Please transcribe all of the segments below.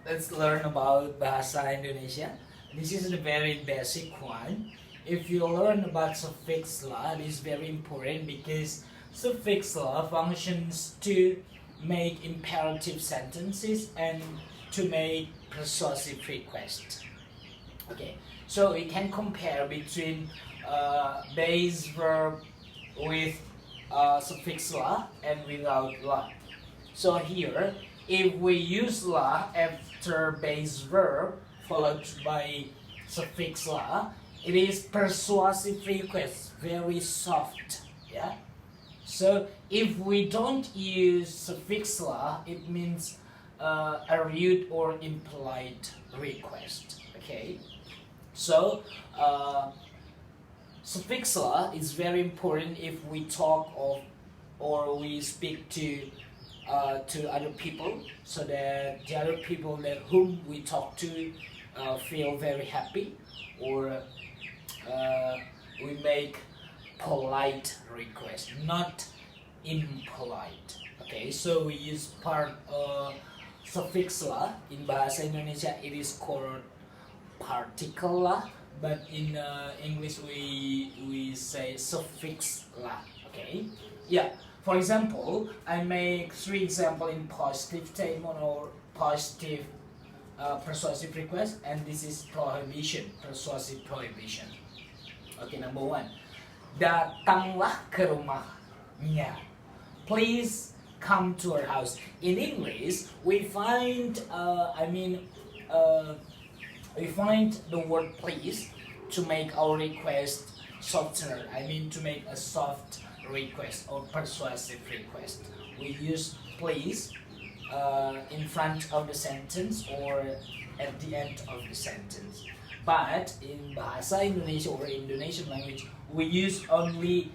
let's learn about Bahasa Indonesia. This is the very basic one. If you learn about suffix la, it is very important because suffix la functions to make imperative sentences and to make persuasive requests. Okay, so we can compare between base verb with suffix la and without la. So here, if we use la after base verb followed by suffix la, it is persuasive request, very soft. Yeah. So if we don't use suffix la, it means a rude or impolite request. Okay. So suffix la is very important if we talk of or we speak to other people, so that the other people that whom we talk to feel very happy, or we make polite request, not impolite. Okay, so we use part suffix la. In Bahasa Indonesia it is called particle la, but in English we say suffix la. Okay, yeah. For example, I make 3 examples in positive statement or positive persuasive request, and this is prohibition, persuasive prohibition. Okay, number 1. Datanglah ke rumahnya. Please come to our house. In English, we find we find the word please to make our request softer. To make a soft request or persuasive request. We use please in front of the sentence or at the end of the sentence. But in Bahasa Indonesia or Indonesian language, we use only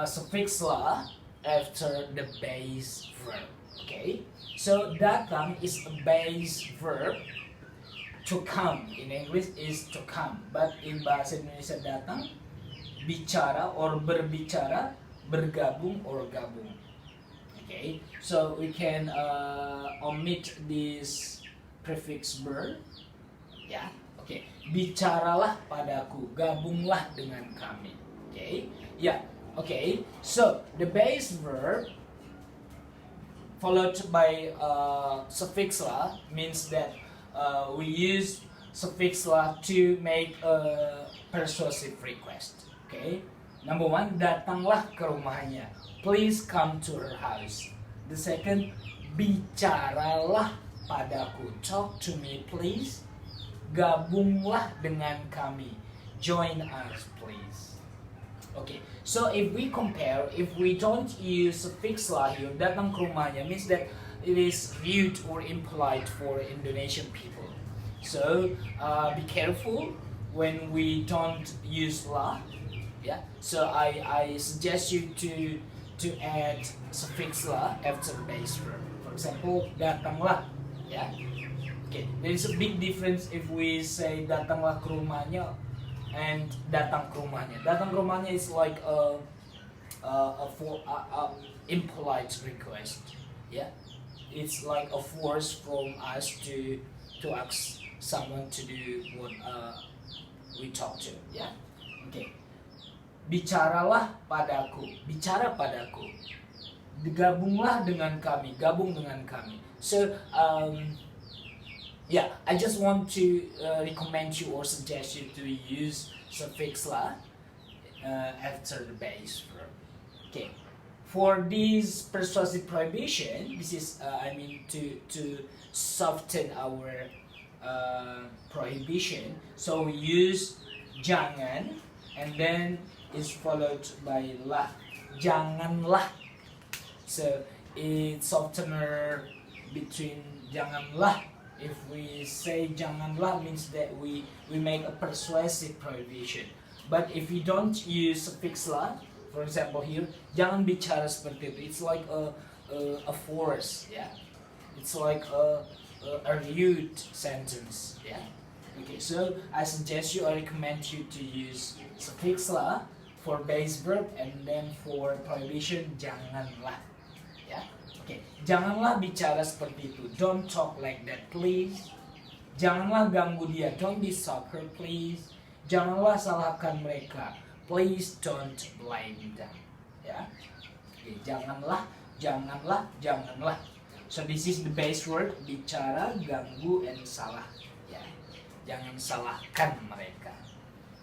suffix la after the base verb. Okay, so datang is a base verb. To come in English is to come, but in Bahasa Indonesia datang bicara or berbicara, bergabung or gabung. Okay, so we can omit this prefix verb. Yeah, okay. Bicaralah padaku, gabunglah dengan kami. Okay, yeah, okay. So the base verb followed by suffix la means that we use suffix la to make a persuasive request. Okay. Number 1, datanglah ke rumahnya. Please come to her house. The second, bicaralah padaku. Talk to me, please. Gabunglah dengan kami. Join us, please. Okay, so if we compare, if we don't use suffix la here, datang ke rumahnya means that it is rude or impolite for Indonesian people. So be careful when we don't use la. Yeah, so I suggest you to add suffix la after the base verb. For example, datanglah. Yeah. Okay, there is a big difference if we say datanglah ke rumahnya and datang ke rumahnya. Datang ke rumahnya is like a impolite request. Yeah, it's like a force from us to ask someone to do what we talk to. Yeah. Okay. Bicaralah padaku, bicara padaku. Gabunglah dengan kami, gabung dengan kami. So, yeah, I just want to recommend you or suggest you to use suffix la after the base verb. Okay, for this persuasive prohibition, this is to soften our prohibition. So we use jangan and then is followed by la. Janganlah. So it's softener between janganlah. If we say janganlah means that we make a persuasive prohibition. But if we don't use suffix la, for example here, jangan bicara seperti itu. It's like a force, yeah. It's like a rude sentence, yeah. Okay, so I suggest you, I recommend you to use suffix la for base verb, and then for prohibition janganlah. Yeah. Okay. Janganlah bicara seperti itu. Don't talk like that, please. Janganlah ganggu dia. Don't disturb her, please. Janganlah salahkan mereka. Please don't blame them. Ya. Oke, janganlah, janganlah, janganlah. So this is the base word, bicara, ganggu, and salah. Ya. Jangan salahkan mereka.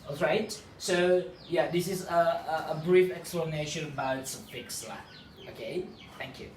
Alright. So yeah, this is a brief explanation about suffix lah. Okay. Thank you.